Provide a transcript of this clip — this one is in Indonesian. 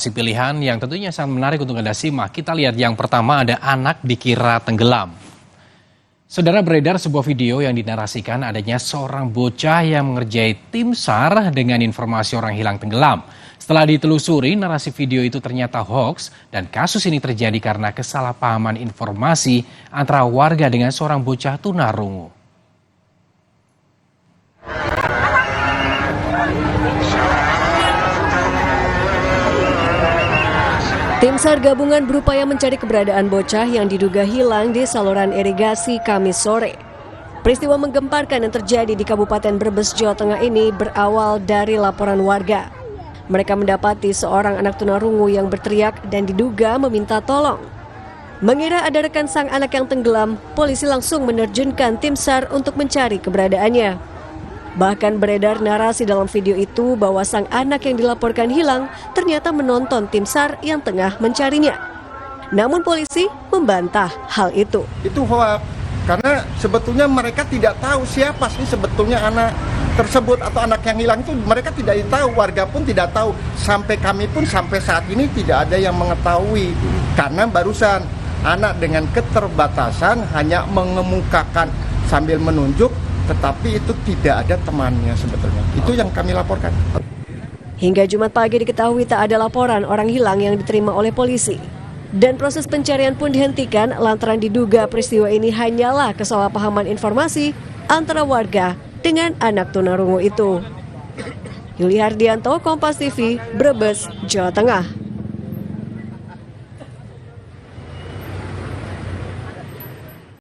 Pilihan yang tentunya sangat menarik untuk Anda simak. Kita lihat yang pertama, ada anak dikira tenggelam. Saudara, beredar sebuah video yang dinarasikan adanya seorang bocah yang mengerjai tim SAR dengan informasi orang hilang tenggelam. Setelah ditelusuri, narasi video itu ternyata hoax dan kasus ini terjadi karena kesalahpahaman informasi antara warga dengan seorang bocah tunarungu. Tim SAR gabungan berupaya mencari keberadaan bocah yang diduga hilang di saluran irigasi Kamis sore. Peristiwa menggemparkan yang terjadi di Kabupaten Brebes, Jawa Tengah ini berawal dari laporan warga. Mereka mendapati seorang anak tunarungu yang berteriak dan diduga meminta tolong. Mengira ada rekan sang anak yang tenggelam, polisi langsung menerjunkan tim SAR untuk mencari keberadaannya. Bahkan beredar narasi dalam video itu bahwa sang anak yang dilaporkan hilang ternyata menonton tim SAR yang tengah mencarinya. Namun polisi membantah hal itu. Itu hoax, karena sebetulnya mereka tidak tahu siapa sih sebetulnya anak tersebut atau anak yang hilang itu, mereka tidak tahu, warga pun tidak tahu. Sampai kami pun sampai saat ini tidak ada yang mengetahui, karena barusan anak dengan keterbatasan hanya mengemukakan sambil menunjuk, tetapi itu tidak ada temannya sebetulnya. Itu yang kami laporkan. Hingga Jumat pagi diketahui tak ada laporan orang hilang yang diterima oleh polisi. Dan proses pencarian pun dihentikan lantaran diduga peristiwa ini hanyalah kesalahpahaman informasi antara warga dengan anak tunarungu itu. Yuli Hardianto, Kompas TV, Brebes, Jawa Tengah.